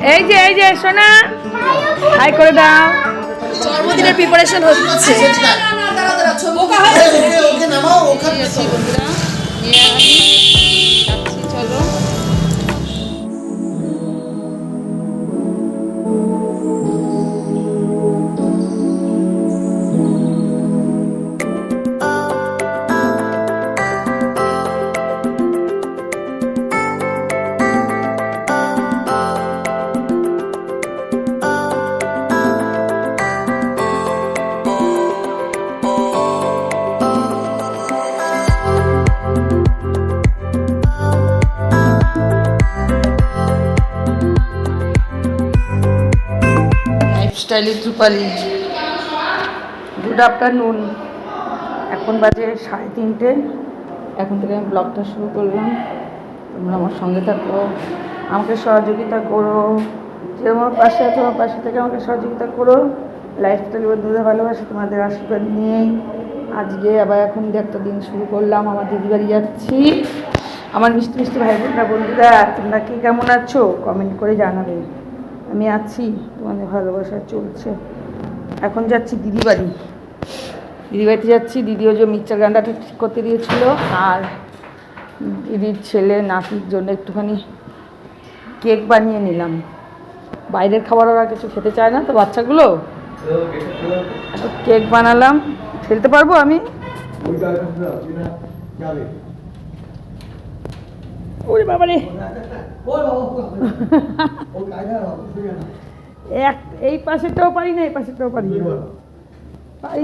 এই যে সোনা হাই করে দাও। জন্মদিনের প্রিপারেশন হচ্ছে। ওকে নামাও ওখানে বন্ধুরা নিয়ে আসি যাচ্ছি, চলো। লাইফস্টাইল রূপালী, গুড আফটারনুন। এখন বাজে 3:30। এখন থেকে আমি ব্লগটা শুরু করলাম। তোমরা আমার সঙ্গে থাকো, আমাকে সহযোগিতা করো, যে আমার পাশে আছো আমার পাশে থেকে আমাকে সহযোগিতা করো। লাইফস্টাইল বন্ধুদের ভালোবাসা, তোমাদের আশীর্বাদ নিয়েই আজকে আবার এখন একটা দিন শুরু করলাম। আমার দিদি বাড়ি যাচ্ছি। আমার মিষ্টি মিষ্টি ভাই বোনরা, বন্ধুরা তোমরা কি কেমন আছো কমেন্ট করে জানাবে। আমি আছি, তোমাদের ভালোবাসা চলছে। এখন যাচ্ছি দিদি বাড়িতে যাচ্ছি। দিদিও যে মিক্সচার গ্রাইন্ডারটা ঠিক করতে দিয়েছিল, আর দিদির ছেলে নাতির জন্য একটুখানি কেক বানিয়ে নিলাম। বাইরের খাবার ওরা কিছু খেতে চায় না তো বাচ্চাগুলো, একটু কেক বানালাম। ফেলতে পারবো আমি? ওরে বাবারে, এই পাশেটাও পারি না, এই পাশেটাও পারি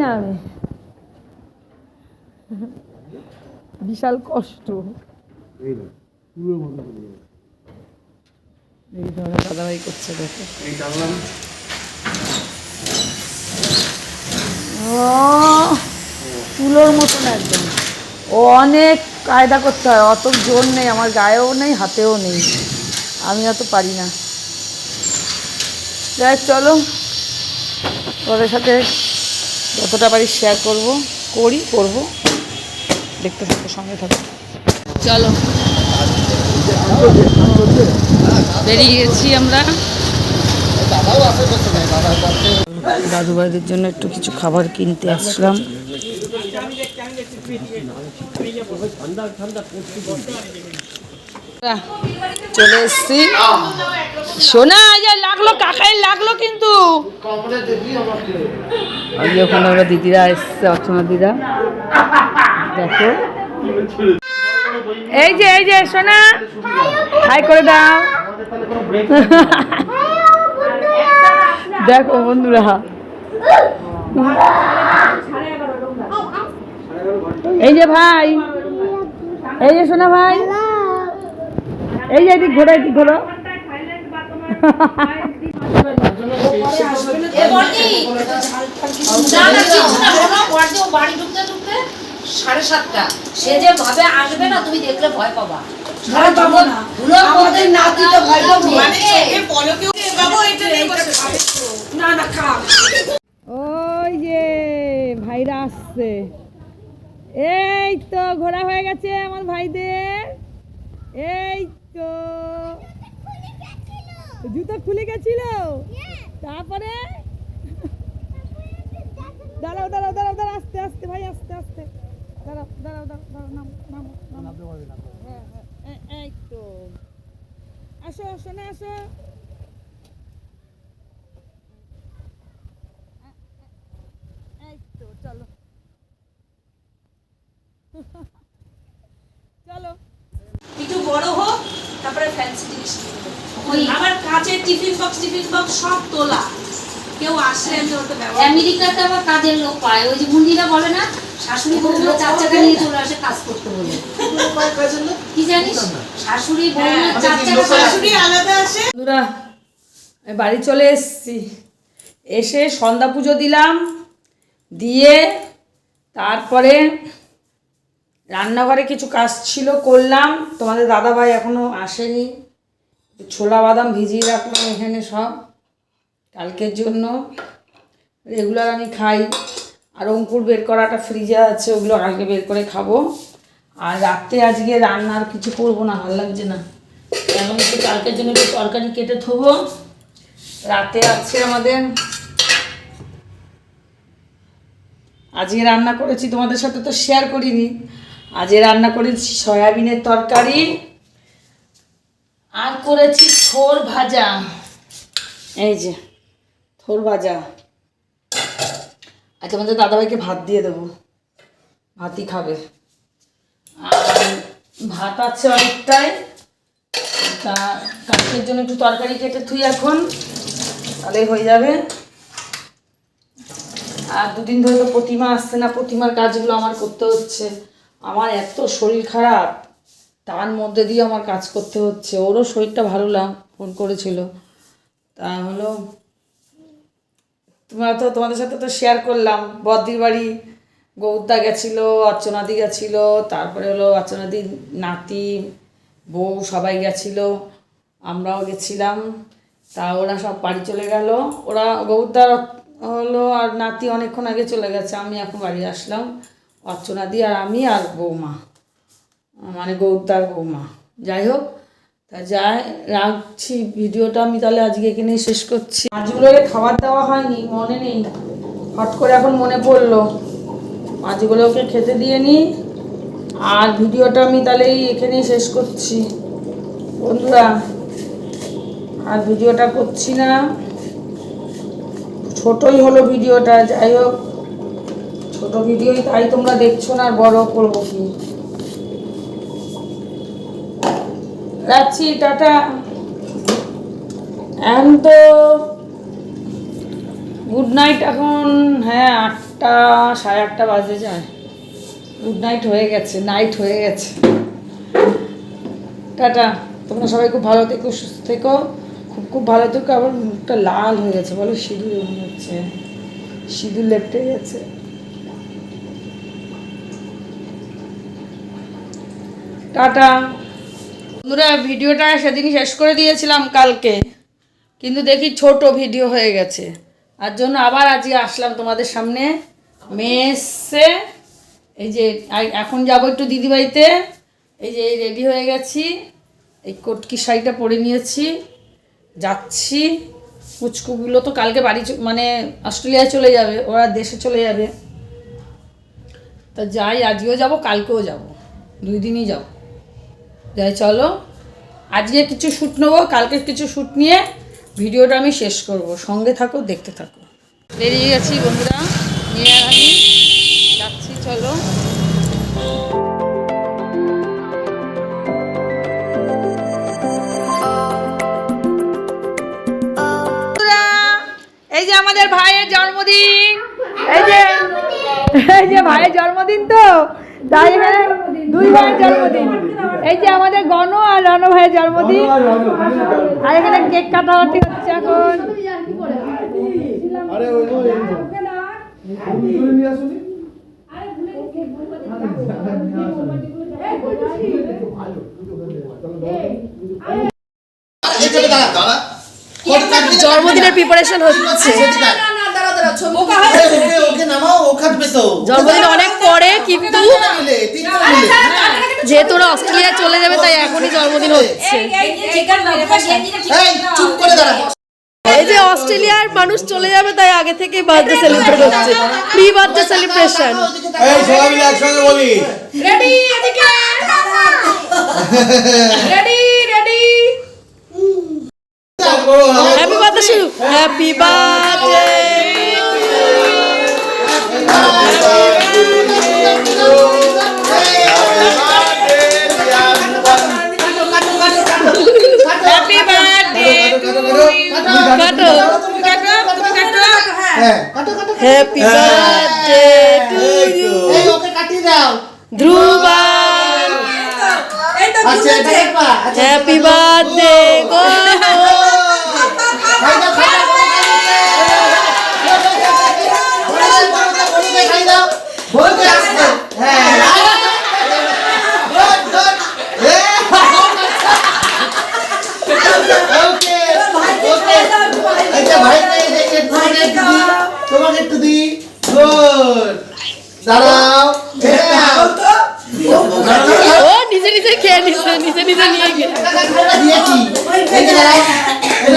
না আমি, বিশাল কষ্ট। এই ধরনের দাদাভাই করছে, দেখো। ও তুলোর মতন একদম। ও অনেক কায়দা করতে হয়, অত জোর নেই আমার গায়েও নেই হাতেও নেই, আমি অত পারি না। যাই চলো, ওদের সাথে যতটা পারি শেয়ার করব, দেখতে থাকো, সঙ্গে থাকো। চলো, বেরিয়ে গেছি আমরা। দাদু ভাইদের জন্য একটু কিছু খাবার কিনতে আসলাম। চলে এসছি। সোনা লাগলো, কাকাই লাগলো কিন্তু। ওখানে ওরা দিদিরা এসছে, অর্চনা দিদা, দেখো। এই যে সোনা হাই করে দাও। দেখো বন্ধুরা, এই যে ভাই, এই যে সোনা ভাই, এই যে এদিক ঘোরো, এদিক ঘোরো। সে যে ভাবে আসবে না, তুমি দেখলে ভয় পাবা। ওই যে ভাইরা আসছে, এই তো ঘোরা হয়ে গেছে আমার ভাইদের। এই তো জুতো খুলে গেছিল, তারপরে দাঁড়াও আস্তে আস্তে ভাই, আস্তে আস্তে দাঁড়াও নামো। এই তো আসো সোনা, আসো। এই তো চলো চলো, একটু বড় হোক, তারপরে ফ্যান্সি জিনিস কিনবো। আবার কাঁচের টিফিন বক্স সব তোলা, কেউ আসলে আমি ওটা ব্যবহার। আমেরিকাতে আবার কাজের লোক পায়, ওই যে মুন্ডিরা বলে না, শাশুড়ি বউরা 4 চাকা নিয়ে চলে আসে কাজ করতে বলে। কি জানিস, শাশুড়ি বউরা 4 চাকা, শাশুড়ি আলাদা আসে। বন্ধুরা বাড়ি চলে এসেছি, এসে সন্ধ্যা পুজো দিলাম, দিয়ে তারপরে রান্নাঘরে কিছু কাজ ছিল করলাম। তোমাদের দাদাভাই এখনও আসেনি, ছোলা বাদাম ভিজিয়ে রাখলাম এখানে সব কালকের জন্য, রেগুলার আমি খাই। আর অঙ্কুর বের করাটা ফ্রিজে আছে, ওগুলো কালকে বের করে খাবো। আর রাতে আজকে রান্নার কিছু করবো না, ভালো লাগছে না, এখন একটু কালকের জন্য একটু তরকারি কেটে থবো। রাতে আছে আমাদের, আজকে রান্না করেছি, তোমাদের সাথে তো শেয়ার করিনি। আজকে রান্না করেছি সয়াবিনের তরকারি আর করেছি থোর ভাজা। এই যে থোর ভাজা। আজকে আমাদের দাদাভাইকে ভাত দিয়ে দেবো, ভাতই খাবে। আর ভাত আছে অনেকটাই, তা কালকের জন্য একটু তরকারি কেটে থুই এখন, তাহলে হয়ে যাবে। আর দুদিন ধরে তো প্রতিমা আসছে না, প্রতিমার কাজগুলো আমার করতে হচ্ছে। আমার এত শরীর খারাপ, তার মধ্যে দিয়ে আমার কাজ করতে হচ্ছে। ওরও শরীরটা ভালো না, ফোন করেছিল। তা হলো তোমাদের সাথে তো শেয়ার করলাম, বদ্দির বাড়ি গৌদ্দা গেছিলো, অর্চনাদি গেছিলো, তারপরে হলো অর্চনাদির নাতি বউ সবাই গেছিলো, আমরাও গেছিলাম। তা ওরা সব বাড়ি চলে গেল। ওরা গৌদ্দা হলো আর নাতি অনেকক্ষণ আগে চলে গেছে, আমি এখন বাড়ি আসলাম। অর্চনাদি আর আমি আর বৌমা, মানে গৌদ্দার বৌমা। যাই হোক, তা যাই রাখছি ভিডিওটা আমি তাহলে আজকে এখানেই শেষ করছি। মাছগুলোকে খাবার দেওয়া হয়নি, মনে নেই, হট করে এখন মনে পড়লো। মাছগুলোকে খেতে দিয়ে নিই, আর ভিডিওটা আমি তাহলে এখানেই শেষ করছি বন্ধুরা। আর ভিডিওটা করছি না, ছোটই হলো ভিডিওটা। যাই হোক, ছোট ভিডিওই, তাই তোমরা দেখছো না, আর বড় করবো কি। রাখছি, টাটা। এখন তো গুড নাইট এখন, হ্যাঁ 8টা 8:30 বাজে যায়। গুড নাইট হয়ে গেছে, নাইট হয়ে গেছে। টাটা, তোমরা সবাই খুব ভালো থেকো, সুস্থ থেকো, খুব খুব ভালো থেকো। আবার মুখটা লাল হয়ে গেছে, বলো সিঁদুর মনে হচ্ছে, সিঁদুর লেপটে গেছে। টাটা বন্ধুরা। ভিডিওটা সেদিনই শেষ করে দিয়েছিলাম কালকে, কিন্তু দেখি ছোট ভিডিও হয়ে গেছে, আর জন্য আবার আজকে আসলাম তোমাদের সামনে। মেয়ে এসছে, এই যে এখন যাবো একটু দিদিবাড়িতে। এই যে রেডি হয়ে গেছি, এই কটকি শাড়িটা পরে নিয়েছি, যাচ্ছি। পুচকুগুলো তো কালকে বাড়ি মানে অস্ট্রেলিয়ায় চলে যাবে, ওরা দেশে চলে যাবে। তা যাই, আজকেও যাব, কালকেও যাব, 2 দিনই যাব। যাই চলো, আজকে কিছু শ্যুট নেবো, কালকে কিছু শ্যুট নিয়ে ভিডিওটা আমি শেষ করব। সঙ্গে থাকো, দেখতে থাকো। বেরিয়ে গেছি বন্ধুরা, নিয়ে আমি যাচ্ছি, চলো। এই যে আমাদের ভাইয়ের জন্মদিন, এই যে ভাইয়ের জন্মদিন, তো তাই এখানে 2 ভাইয়ের জন্মদিন। এই যে আমাদের গণ আর রণ ভাইয়ের জন্মদিন, আর এখানে কেক কাটাকাটি হচ্ছে এখন। জন্মদিনের প্রিপারেশন হচ্ছে, জন্মদিন অনেক পরে, কিন্তু যেহেতু ওরা অস্ট্রেলিয়া চলে যাবে তাই এখনই জন্মদিন হচ্ছে। এই যে অস্ট্রেলিয়ার মানুষ চলে যাবে তাই আগে থেকে বার্থডে সেলিব্রেট হচ্ছে, প্রি বার্থডে সেলিব্রেশন। এই সবাই মিলে একসঙ্গে বলি, রেডি, এদিকে রেডি রেডি। হ্যাপি বার্থডে শুরু, হ্যাপি বার্থডে। হ্যাপি বার্থডে কাটো, happy birthday to you. Dhruban, happy birthday গো। তোমাকে একটু দি, দাঁড়াও, ও নিজে নিজে খেয়ে নিছে, নিজে নিজে নিয়ে গিয়ে দিয়েছি।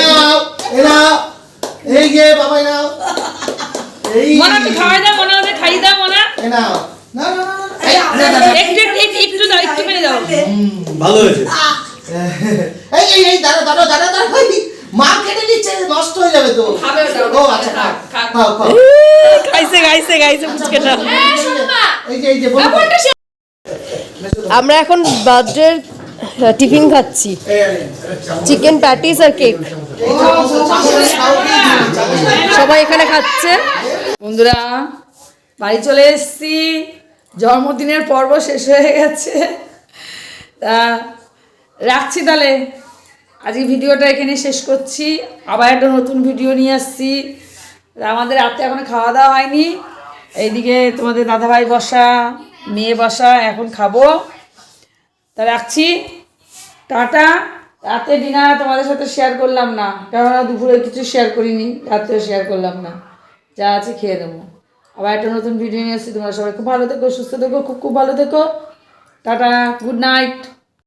নাও এই যে বাবা এ নাও এই মনা একটু খাওয়াই দাও, মনা ওদের খাইয়ে দাও, মনা এ নাও না না না একটু দাও, একটু মেরে দাও। ভালো হয়েছে এই দাঁড়া মা কেটে নিচ্ছে নষ্ট হয়ে যাবে তো ও আচ্ছা খাও খাইছে ফুচকাটা। এই যে বলো আমরা এখন বার্থডের টিফিন খাচ্ছি, চিকেন প্যাটিস আর কেক। সবাই এখানে খাচ্ছে। বন্ধুরা বাড়ি চলে এসেছি, জন্মদিনের পর্ব শেষ হয়ে গেছে, তা রাখছি তাহলে। আজকে ভিডিওটা এখানে শেষ করছি, আবার একটা নতুন ভিডিও নিয়ে আসছি। আমাদের রাতে এখনো খাওয়া দাওয়া হয়নি, এইদিকে তোমাদের দাদাভাই বসা, মেয়ে বসা, এখন খাবো। তা রাখছি, টাটা। রাতে ডিনার তোমাদের সাথে শেয়ার করলাম না, কেননা দুপুরে কিছু শেয়ার করিনি, রাতেও শেয়ার করলাম না, যা আছে খেয়ে দেবো। আবার একটা নতুন ভিডিও নিয়ে আসছি। তোমরা সবাই খুব ভালো থেকো, সুস্থ থেকো, খুব ভালো থেকো। Tata, good night.